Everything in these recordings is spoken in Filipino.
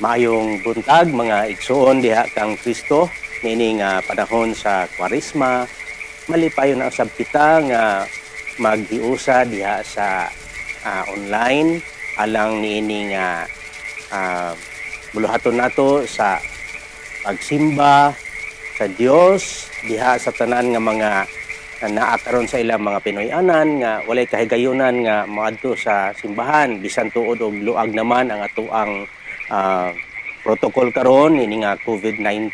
Maayong buntag mga igsoon diha kang Kristo niini nga panahon sa Kwaresma. Malipayon na usab kita nga maghiusa diha sa online alang niini nga buluhaton nato sa pagsimba sa Dios diha sa tanan nga mga naa karon sa ilang mga Pinoy-anan nga walay kahigayunan nga moadto sa simbahan bisan tuod og luag naman ang atoang protocol karon ini nga COVID-19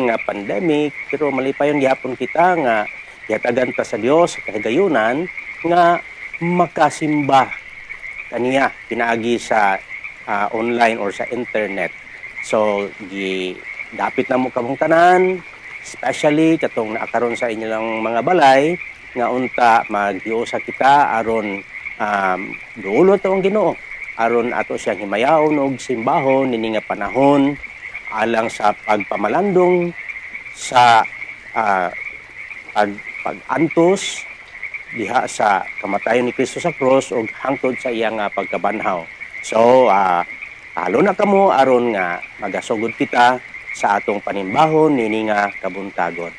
nga pandemic, pero malipayon gyapon kita nga yatagan ta sa Dios sa kahigayunan nga makasimba kaniya pinaagi sa online or sa internet. So dapit na mo kamong tanan, especially katong naakaron sa inyong mga balay nga unta maghiusa kita aron duolon ta ang Ginoo aron ato siyang himayaon og simbahon nini nga panahon alang sa pagpamalandong sa pag-antos diha sa kamatayon ni Kristo sa cross ug hangtod sa iyang pagkabanhaw. So talo na kamo aron nga magasugod kita sa atong panimbahon nini nga kabuntagon.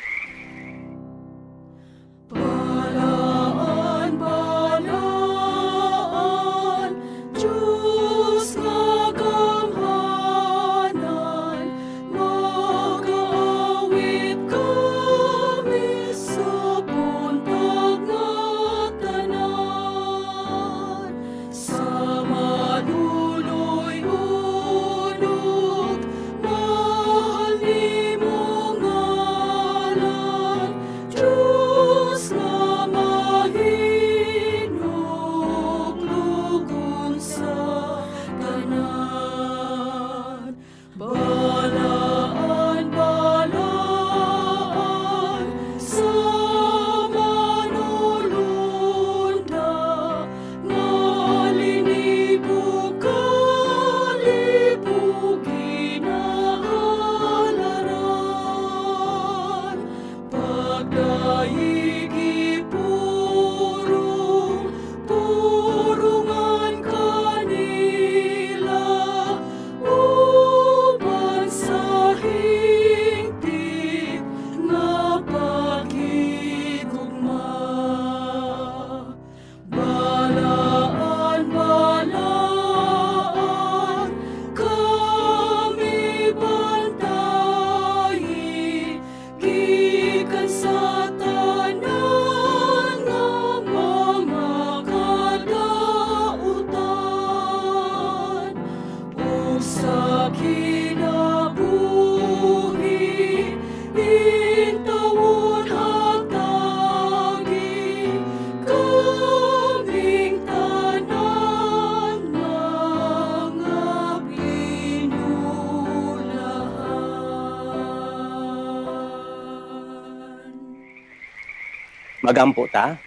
Magampo ta.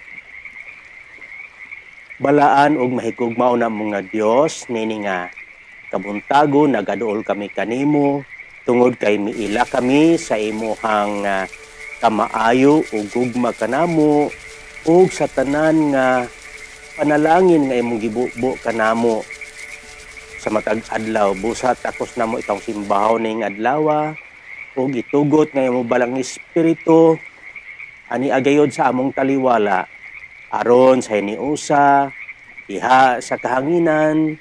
Balaan og mahigugmaw na mga Dios nini nga kabuntago nagaduol kami kanimo tungod kay miila kami sa imuhang kamaayo ug gugma kanamo ug sa tanan nga panalangin nga imong gibubo kanamo sa matag adlaw. Busa takos namo itong simbahon ning adlaw ug itugot nga imong balang espiritu ani agayod sa among taliwala aron sa hiniusa diha sa kahanginan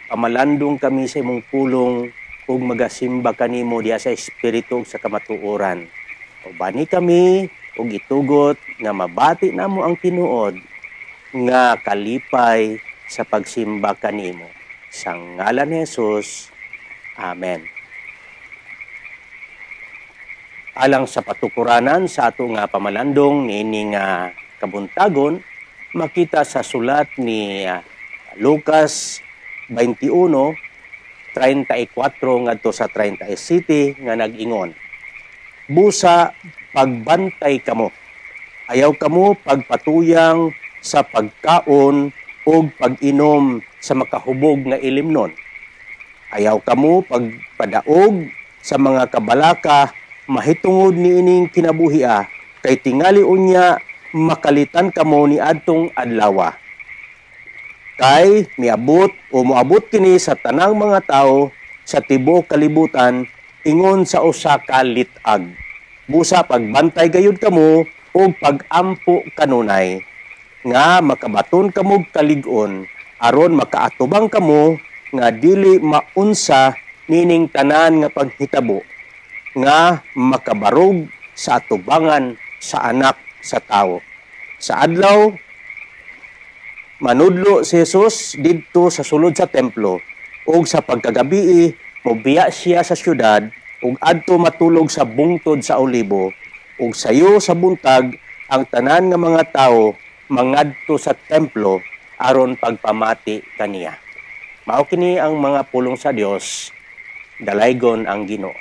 pamalandong kami sa imong pulong ug magasimba kanimo diha sa espiritu sa kamatuoran. Ubani kami ug itugot nga mabati namo ang tinuod nga kalipay sa pagsimba kanimo. Sa ngalan ni Jesus. Amen. Alang sa patukuranan sa ato nga pamalandong niini nga kabuntagon, makita sa sulat ni Lucas 21:34 ngadto sa 37 nga nag-ingon, busa pagbantay kamo, ayaw kamo pagpatuyang sa pagkaon o pag-inom sa makahubog nga ilimnon, ayaw kamo pagpadaog sa mga kabalaka mahitungod ni ining kinabuhia kay tingali unya makalitan kamo ni adtong adlaw. kay miabot o moabot kini sa tanang mga tao sa tibuok kalibutan ingon sa usa ka litag. Busa pagbantay gayud kamo o pagampo kanunay nga makabaton kamo kalig-on aron makaatubang kamo nga dili maunsa nining tanan nga paghitabo nga makabarog sa atubangan sa anak sa tawo. Sa adlaw manudlo si Jesus didto sa sulod sa templo ug sa pagkagabii mobiya siya sa syudad ug adto matulog sa bungtod sa olibo ug sayo sa buntag ang tanan nga mga tawo mangadto sa templo aron pagpamati kaniya. Mao kini ang mga pulong sa Dios, dalaygon ang Ginoo.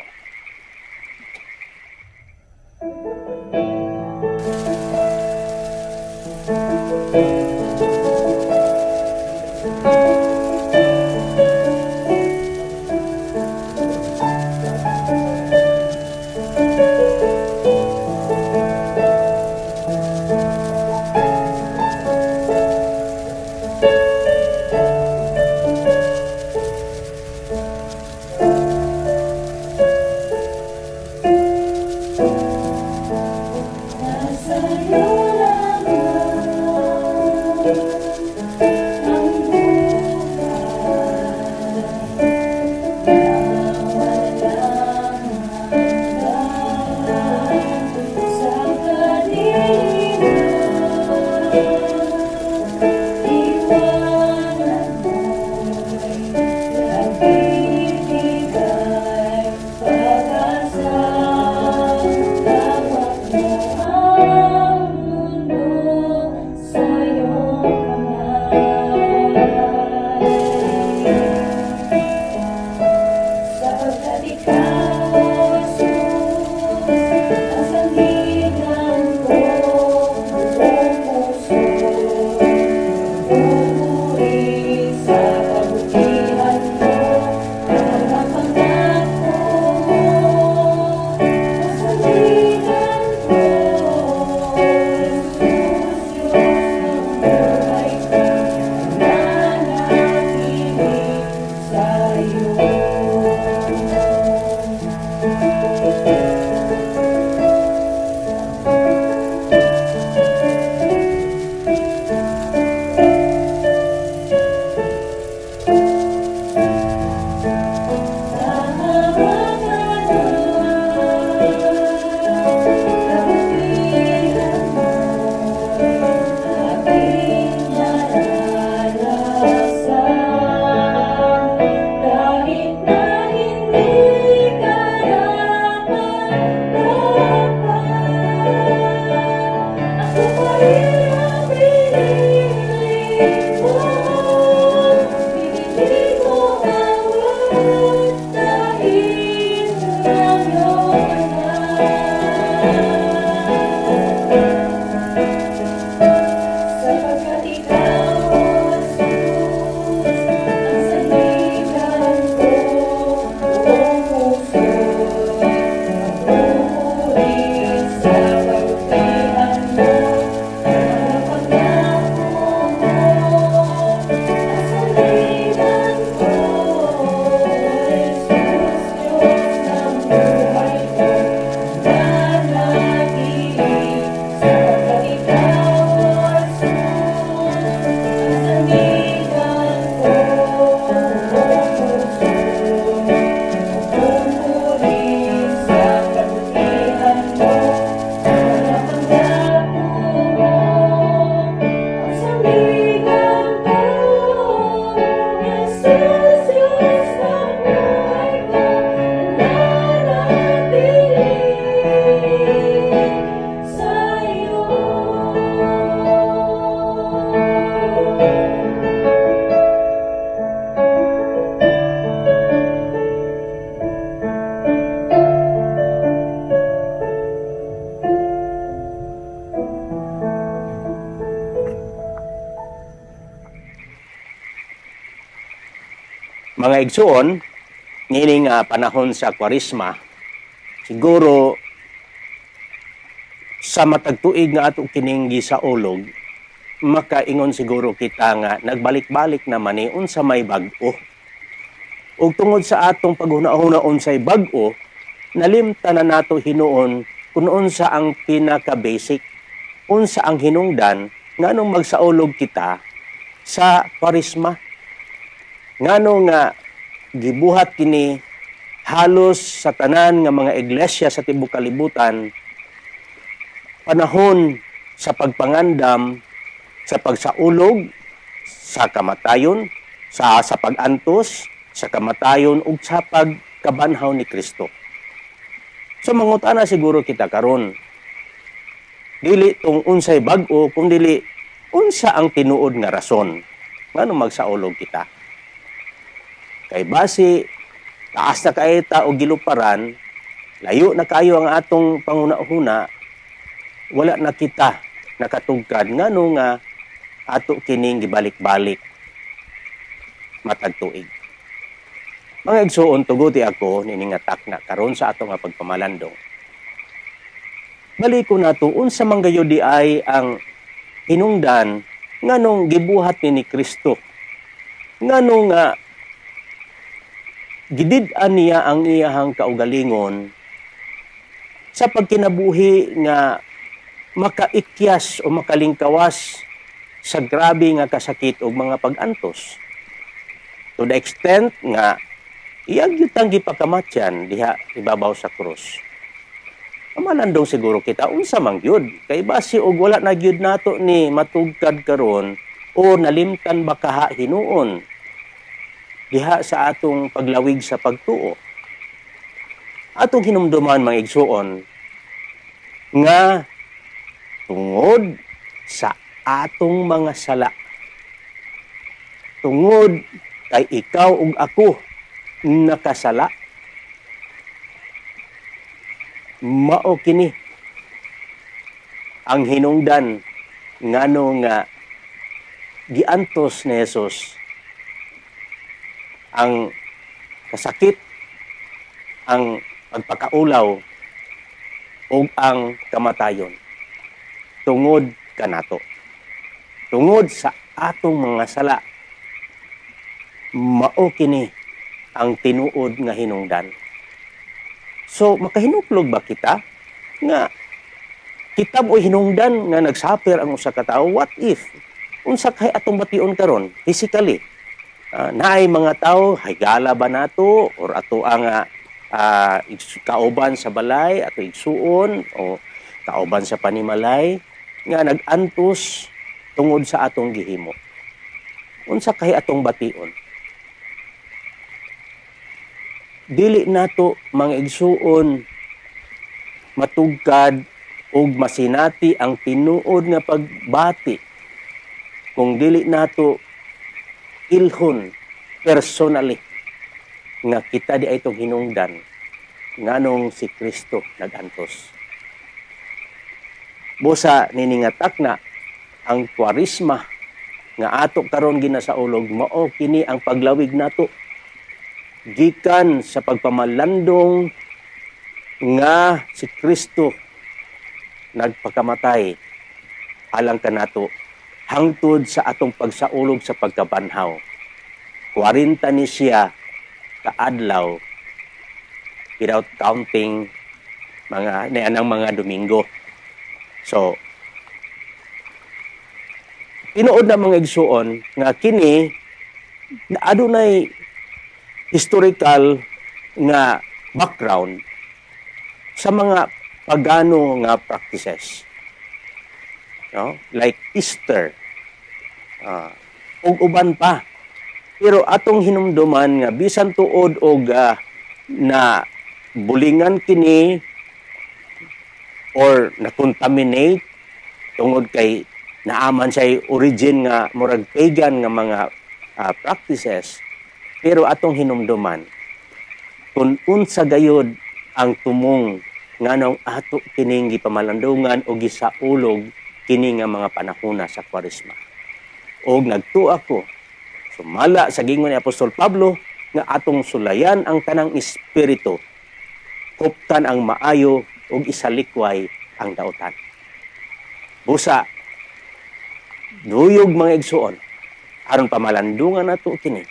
Mga igsuon, nining panahon sa Kwaresma, siguro sa matagtuig nga ato kining gisaulog, makaingon siguro kita nga nagbalik-balik naman ni unsa may bag-o. Ug tungod sa atong paghuna-huna unsay bag-o, nalimta na nato hinuon kung unsa ang pinaka-basic, unsa ang hinungdan nganong magsaulog kita sa Kwaresma. Ngano nga gibuhat kini halos sa tanan nga mga iglesia sa tibuok kalibutan, panahon sa pagpangandam, sa pagsaulog, sa kamatayon, sa pag-antos, sa kamatayon ug sa pagkabanhaw ni Kristo. So mangutana siguro kita karon, dili tong unsay bag-o kung dili unsa ang tinuod nga rason ngano magsaulog kita. Kay base taas na kaita o giluparan, layo na kayo ang atong panguna-huna, wala na kita nakatugkad ngano nga ato kining gibalik-balik matag tuig. Mga igsuon, tuguti ako niningatak na karon sa ato nga pagpamalandong. Baliko na to, unsa man gayo di ay ang hinungdan nganong gibuhat ni Kristo. Nganong nga gidid-an niya ang iyahang kaugalingon sa pagkinabuhi nga makaikyas o makalingkawas sa grabe nga kasakit o mga pag-antos. To the extent nga iyang yutang gipakamatyan diha ibabaw sa krus. Malandong siguro kita unsa man gyud kay base og wala na gyud nato ni matugkad karon o nalimtan baka hinuon diha sa atong paglawig sa pagtuo. Atong hinumduman mga igsuon nga tungod sa atong mga sala, tungod kay ikaw ug ako nakasala, mao kini ang hinungdan ngano nga giantos ni Jesus ang kasakit, ang pagpakaulaw ug ang kamatayon tungod kanato, tungod sa atong mga sala. Mao kini ang tinuod nga hinungdan. So makahinuklog ba kita nga kita mo hinungdan nga nagsuffer ang usa ka tawo? What if unsa kay atong bation karon physically? Naay mga tawo higala ba nato or ato ang kauban sa balay ato igsuon o kauban sa panimalay nga nag-antos tungod sa atong gihimo. Unsa kay atong bation? Dili nato mga igsuon matugkad ug masinati ang tinuod nga pagbati kung dili nato ilhon personally nga kita di ay itong hinungdan nganong si Kristo nagantos. Busa niningatak na ang Kwaresma nga ato karon ginasaulog mao kini ang paglawig nato gikan sa pagpamalandong nga si Kristo nagpakamatay alang kanato hangtod sa atong pagsaulog sa pagkabanhaw. 40 ni siya kaadlaw without counting anang mga Domingo. So tinuod na mga igsuon nga kini adunay historical nga background sa mga pagano nga practices. No? Like Easter. Ug uban pa. Pero atong hinumduman nga bisan tuod og na bulingan kini or na-contaminate tungod kay naaman siya origin nga murag pagan nga mga practices. Pero atong hinumduman kung unsa gayud ang tumong nganong ato kining gipamalandungan o gisaulog kini nga mga panahona sa Kwaresma. Og nagtuo ako sumala sa gingon ni Apostol Pablo nga atong sulayan ang tanang espiritu, kuptan ang maayo ug isalikway ang daotan. Busa Duyog mga igsuon, aron pamalandungan nato kini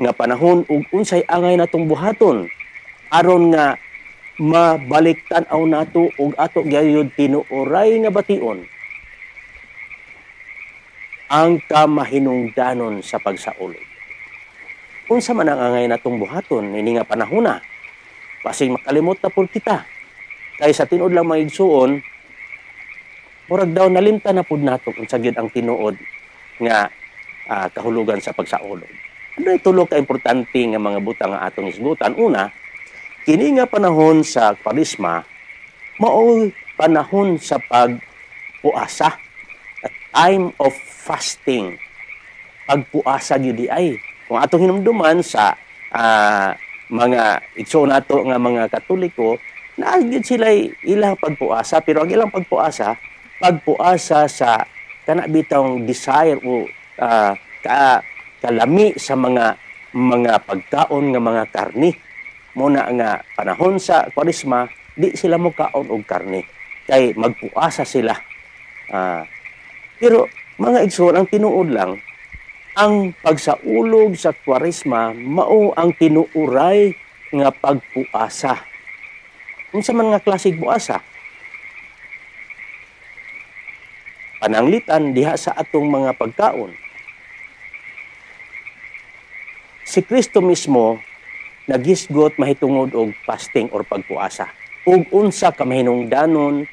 nga panahon ug unsay angay natong buhaton aron nga mabalik tan-aw nato ug ato gyud tinuoray nga bation ang kamahinungdanon sa pagsaulog. Unsa man ang angay natong buhaton ini nga panahona, basig makalimot na pud kita. Kay sa tinuod lang mga igsuon, murag daw nalimtan na pud nato unsa gyud ang tinuod nga kahulugan sa pagsaulog. Ano tulo ka importante nga mga butang nga atong isgutan. Una, kini nga panahon sa Kwaresma mao'y panahon sa pagpuasa, a time of fasting. Pagpuasa gyud di ay. Kung atong hinumduman sa mga igsoon nato nga mga Katoliko, naagid sila ilang pagpuasa, pero ang ilang pagpuasa sa kanabitang desire o kalami sa mga pagkaon nga mga karni. Muna nga panahon sa Kwaresma, di sila mo kaon og karni. Kay magpuasa sila. Pero mga igsoon, ang tinuod lang, ang pagsaulog sa Kwaresma mao ang tinuuray nga pagpuasa. Unsa man nga klaseng puasa? Pananglitan diha sa atong mga pagkaon. Si Kristo mismo naghisgot mahitungod og fasting or pagpuasa. Ug unsa ka mahinungdanon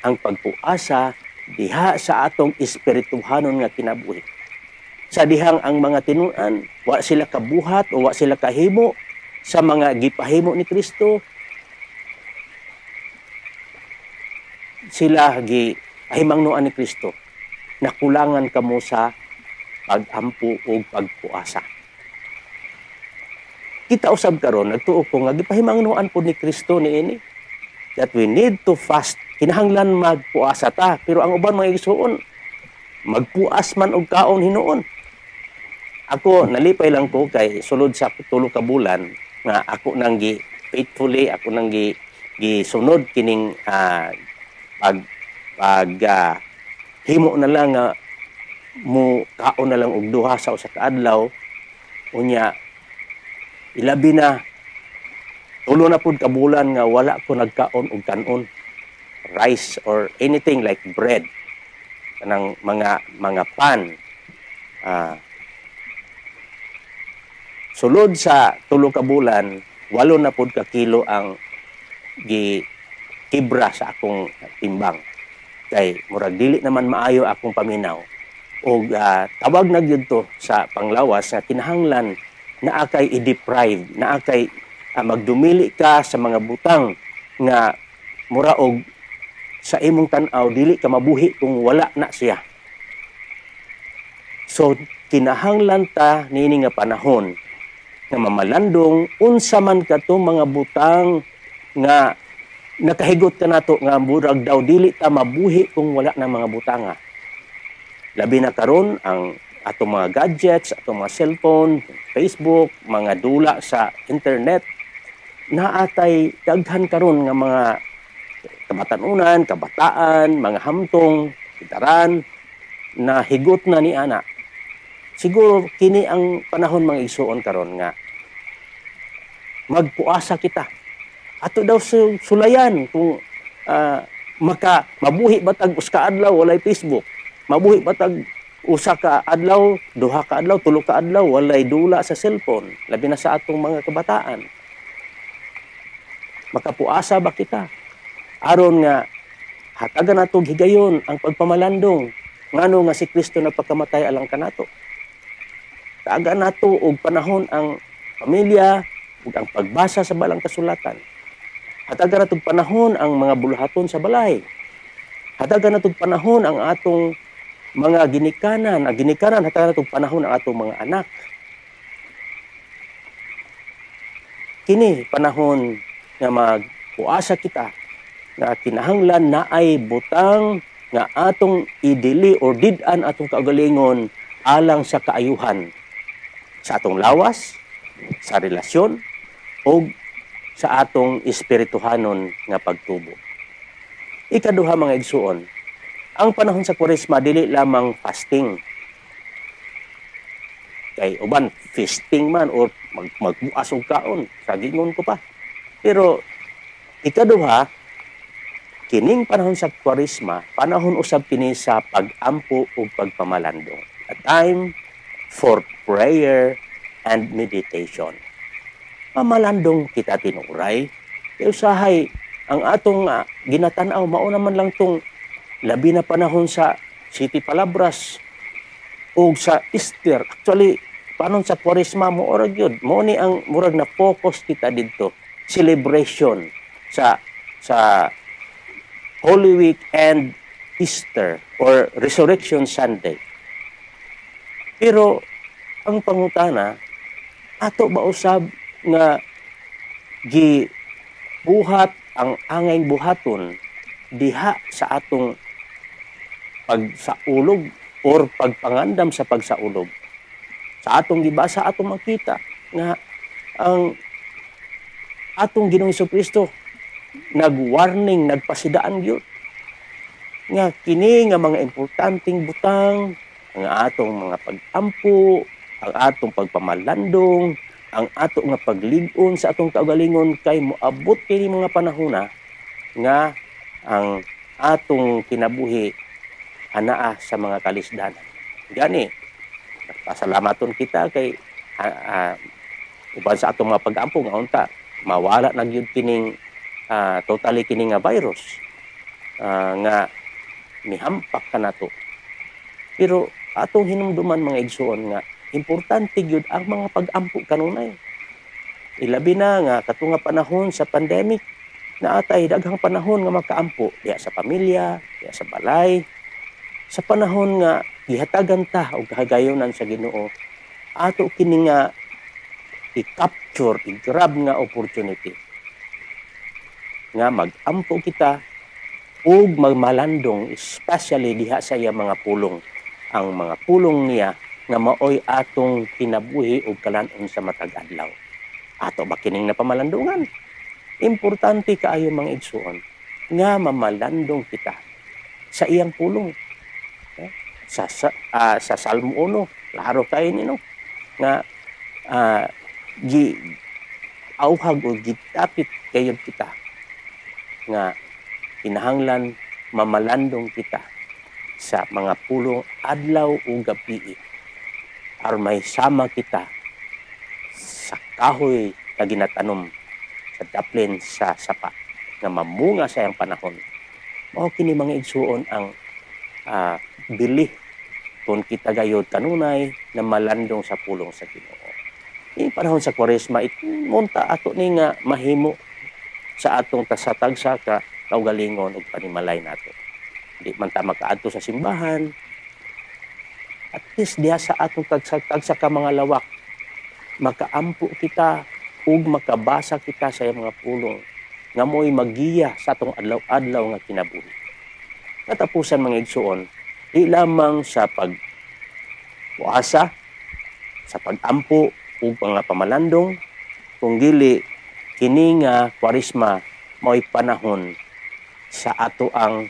ang pagpuasa diha sa atong espirituhanon nga kinabuhi. Sa dihang ang mga tinuan, wa sila kabuhat o wa sila kahimo sa mga gipahimo ni Kristo. Sila gipahimangnuan ni Kristo. Nakulangan kamo sa pagampo o pagpuasa. Kita usab karon nagtuo ko nga gipahimangnuan pud ni Kristo niini that we need to fast. Kinahanglan magpuasa ta, pero ang uban mga igsoon magpuas man og kaon hinuon. Ako nalipay lang ko kay sulod sa 3 ka bulan nga ako nang faithfully ako nang gisunod kining himo na lang nga mo kaon na lang og duha sa usa ka adlaw. Unya ilabi na 3 na pud ka bulan nga wala ko nagkaon og kanon, rice or anything like bread, kanang mga pan. Sulod sa 3 ka bulan, 8 na pud ka kilo ang gikibra sa akong timbang. Kay murag dili naman maayo akong paminaw. Og tawag na gyud to sa panglawas nga kinahanglan naa kay i-deprive, naa kay magdumili ka sa mga butang nga mura og sa imong tan-aw dili ka mabuhi kung wala na siya. So kinahanglan ta nini nga panahon nga mamalandong unsa man kadtong mga butang nga nakahigot ka nato nga murag daw dili ta mabuhi kung wala na mga butanga. Labi na karon ang atong mga gadgets, atong mga cellphone, Facebook, mga dula sa internet, naatay daghan karon nga mga kabatanunan, kabataan, mga hamtong, itaran, na higot na ni ana. Siguro kini ang panahon mga igsuon karon nga magpuasa kita. Ato daw sulayan kung mabuhi batag usa ka adlaw walay Facebook. Mabuhi batag usa ka adlaw, duha ka adlaw, 3 ka adlaw walay dula sa cellphone. Labi na sa atong mga kabataan. Makapuasa ba kita? Aron nga hatagan nato higayon ang pagpamalandong ngano nga si Kristo nagpakamatay alang kanato. Taaga nato og panahon ang pamilya ug ang pagbasa sa balang kasulatan. Hatagan nato panahon ang mga buluhaton sa balay. Hatagan nato panahon ang atong mga ginikanan. Ang ginikanan hatagan nato panahon ang atong mga anak. Kini panahon nga magpuasa kita nga kinahanglan naay butang nga atong idili or did-an atong kaugalingon alang sa kaayuhan sa atong lawas, sa relasyon, o sa atong espirituhanon nga pagtubo. Ikaduha mga igsuon, Ang panahon sa Kwaresma dili lamang fasting. Kay uban feasting man or magbuas og kaon, sa gingon ko pa. Pero ikaduha, kining panahon sa Kwaresma, panahon usab kini sa pag-ampo ug pagpamalandong. A time for prayer and meditation. Mamalandong kita tinuray. Kaya usahay, ang atong ginatanaw, mauna man lang tong labi na panahon sa City Palabras o sa Easter. Actually, panahon sa Kwaresma, moorag yun. Mo ni ang murag na focus kita dito. Celebration sa Holy Week and Easter or Resurrection Sunday. Pero ang pangutana, ato ba usab nga gibuhat ang angay buhaton diha sa atong pagsaulog or pagpangandam sa pagsaulog. Sa atong gibasa, atong makita nga ang atong Ginoong Jesucristo nag-warning, nagpasidaan gyud nga kini nga mga importanteng butang, ang atong mga pag-ampo, ang atong pagpamalandong, ang ato nga paglid-on sa atong kaugalingon kay moabot kini mga panahona nga ang atong kinabuhi anaa sa mga kalisdanan. Gani, pasalamaton kita kay uban sa atong mga pag-ampo nga unta mawala na gyud kining totally kining nga virus nga mihampak kanato. Pero atong hinumduman mga igsoon nga importante gyud ang mga pag-ampo kanunay. Ilabi na nga kato nga panahon sa pandemic na atay daghang panahon nga makaampo diya sa pamilya, diya sa balay. Sa panahon nga gihatagan ta og kahagayonan sa Ginoo, ato kini nga i-capture, i-grab nga opportunity nga mag-ampo kita ug magmalandong, especially diha sa iya mga pulong. Ang mga pulong niya nga maoy atong kinabuhi ug kalan-on sa matag adlaw. Ato ba kining napamalandungan? Importante kaayo mga igsoon nga mamalandong kita sa iyang pulong. Sa Salmo 1, klaro kayo nino nga auhag o gitapit kayo kita nga kinahanglan mamalandong kita sa mga pulong adlaw o gabi aron may sama kita sa kahoy na ginatanom sa daplin sa sapa nga mamunga sa iyang panahon. Mao kini mga igsuon ang bili kung kita gayod kanunay na malandong sa pulong sa Ginoo. Yung panahon sa Kwaresma, munta ato ni nga mahimo sa atong tasatag sa kaugalingon ug panimalay nato. Di man ta makaadto sa simbahan, at least diha sa atong tagsatag sa mga lawak, makaampo kita ug makabasa kita sa mga pulong nga mo'y magiya sa atong adlaw-adlaw nga kinabuhi. Katapusan mga igsuon, di lamang sa pagpuasa, sa pag-ampo ug mga pamalandong, kung dili kini nga Kwaresma mo'y panahon sa ato ang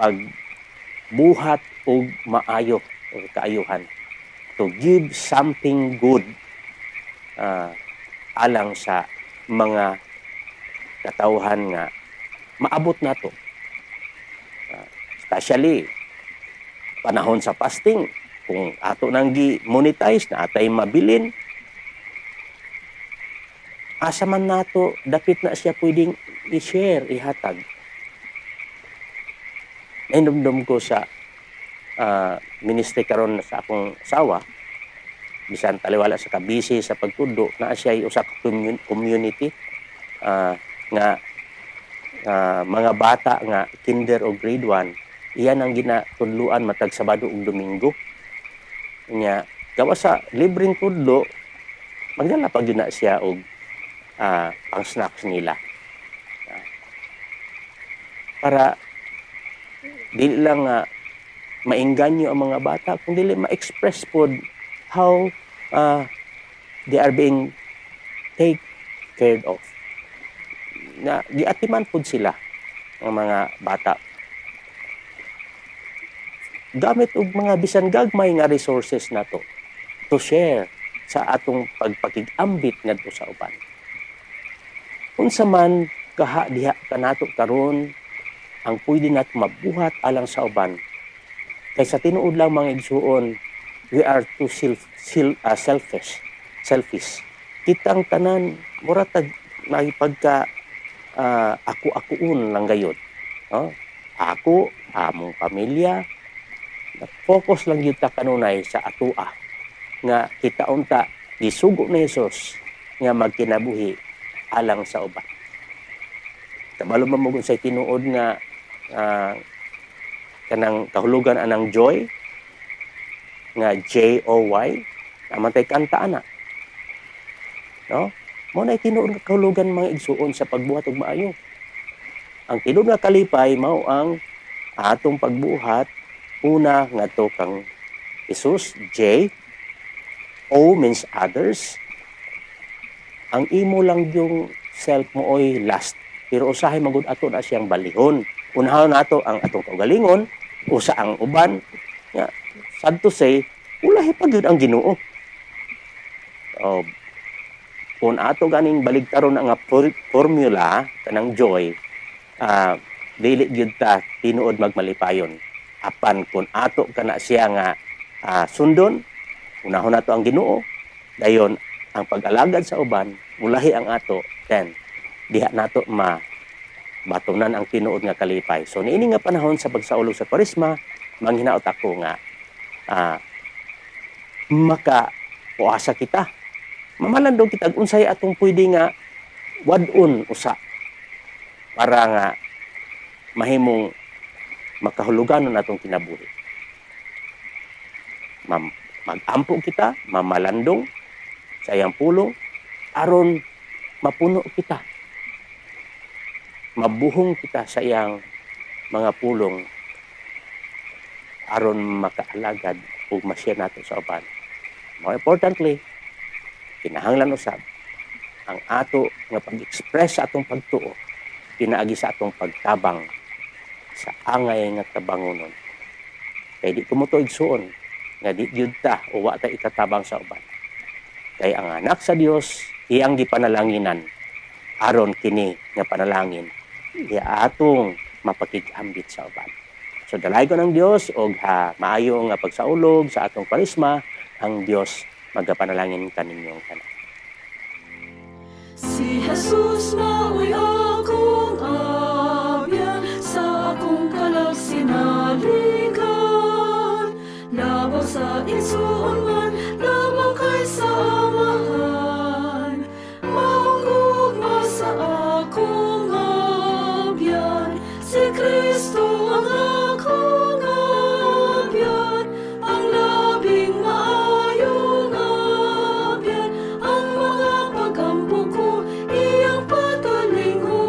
pagbuhat ug maayo o kaayuhan to give something good alang sa mga katawhan nga maabot nato. Especially panahon sa fasting, kung ato nang gi-monetize na atay mabilin, asa man nato dapit na siya pwedeng i-share, ihatag. Nainumdum ko sa ministry karon sa akong asawa, bisan taliwala sa kabisi sa pagtudo, na siya usa ka community nga mga bata nga kinder o grade 1, iyan ang ginatudluan matag Sabado ug Domingo. Nya gawa sa libreng tudlo, magdala pa gyud na siya og pang snacks nila. Para dili lang maengganyo ang mga bata, kung dili ma-express pod how they are being take cared of. Na giatiman pod sila ng mga bata. gamit og mga bisan gagmay nga resources nato to share sa atong pagpakig-ambit ngadto sa uban. Unsa man diha kanato karon ang pwede nato mabuhat alang sa uban, kay sa tinuod lang mga igsuon, we are too selfish. Kitang tanan mura tag nakipagka ako-akoon lang gayud. No? Ako, among pamilya, focus lang yun ta kanunay sa atua nga kita unta gisugo ni Jesus nga magkinabuhi alang sa uban. Kabalo man mo sa tinuod nga kanang kahulugan anang joy nga J-O-Y, namantay kanta ana. No? Mo na tinuod nga kahulugan mga igsuon sa pagbuhat og maayo. Ang tinuod nga kalipay mao ang atong pagbuhat una ngadto kang Jesus, J. O means others. Ang imo lang yung self mo oy last. Pero usahay magud ato na siyang balihon. Unahon nato ang atong kaugalingon, usa ang uban. Ya, sad to say, ulahi pa gyud ang Ginoo. Kung ato ganing baligtaron nga formula kanang joy, dili gyud ta tinuod magmalipayon. Apan kung ato kana siya nga sundon, unahon nato ang Ginoo, dayon ang pag-alagad sa uban, ulahi ang ato, then diha nato batunan ang tinuod nga kalipay. So niini nga panahon sa pagsaulog sa Kwaresma, manghinaot ako nga maka-puasa kita. Mamalandong kita unsay atong pwede nga wadon usa para nga mahimong makahuluganon atong kinabuhi. Mag-ampo kita, mamalandong sa iyang pulong aron mapuno kita. Mabuhong kita sa iyang mga pulong aron makaalagad ug ma-share nato sa uban. More importantly, kinahanglan usab ang ato nga pag-express sa atong pagtuo pinaagi sa atong pagtabang sa angay nga tabangonon. Kay di kumuto igsuon nga di gyud ta o wa ta ikatabang sa uban. Kay ang anak sa Dios iyang gipanalanginan aron kini nga panalangin iya atong mapakig-ambit sa uban. So dalay ko ng Dios og maayo nga pagsaulog sa atong Kwaresma, ang Dios magapanalangin kaninyong tanan. Si Jesus mao'y akong abyan, sa akong kalag sinaligan. Labaw sa igsuon man, lamang kay sa amahan. Manggugma sa akong abyan, si Kristo ang akong abyan, ang labing maayong abyan, ang mga pagampo ko iyang patalingon.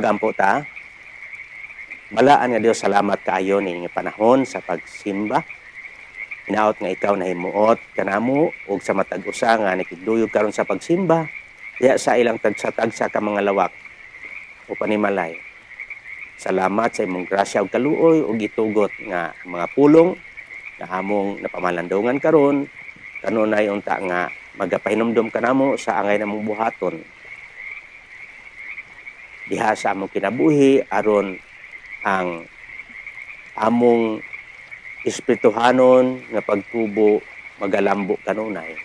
Magampo ta. Balaan nga Dios, salamat kaayo ni nga panahon sa pagsimba. Hinaot nga ikaw nahimuot kanamo ug sa matag usa nga nakigduyog karon sa pagsimba. Diya sa ilang tagsa-tagsa ka mga lawak o panimalay. Salamat sa imong grasya ug kaluoy ug itugot nga mga pulong nga among napamalandungan karon kanunay unta nga magapahinumdum kanamo sa angay namong buhaton diha sa among kinabuhi aron ang among espirituhanon nga pagtubo magalambo kanunay.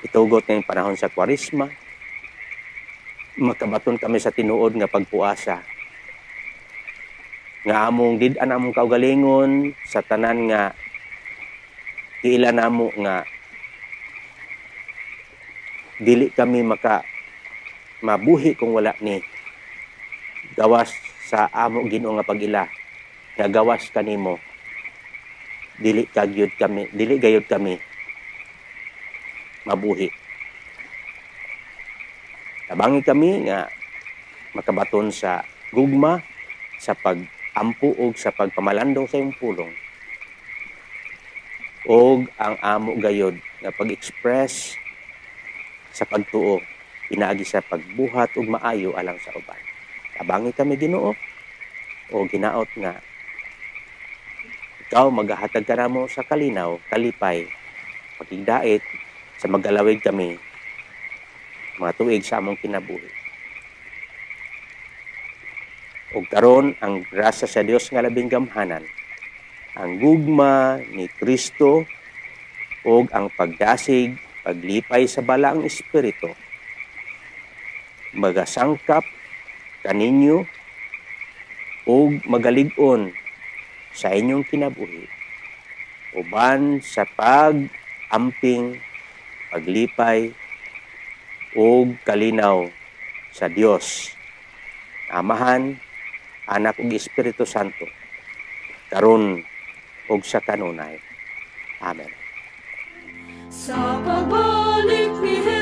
Itugot ngayong panahon sa Kwaresma, makabaton kami sa tinuod nga pagpuasa. Nga among did-an among kaugalingon sa tanan nga kiila namo nga dili kami mabuhi kung wala ni gawas sa amo Ginoo nga pag-ila nga gawas kanimo dili gayud kami mabuhi. Tabangi kami nga makabaton sa gugma sa pagampo ug sa pagpamalandong sa imong pulong ug ang amo gayud nga pag-express sa pagtuo pinaagi sa pagbuhat ug maayo alang sa uban. Tabangi kami Ginoo o ginaot nga ikaw maghahatag kanamo sa kalinaw, kalipay, pagigdait sa magalawig kami mga tuig sa among kinabuhi. Ug karon ang grasya sa Dios nga labing gamhanan, ang gugma ni Kristo ug ang pagdasig, paglipay sa balaang espiritu magasangkap kaninyo ug magalig-on sa inyong kinabuhi uban sa pag-amping, paglipay ug kalinaw sa Dios Amahan, Anak ug Espiritu Santo karon ug sa kanunay. Amen. Sa pagbalik ni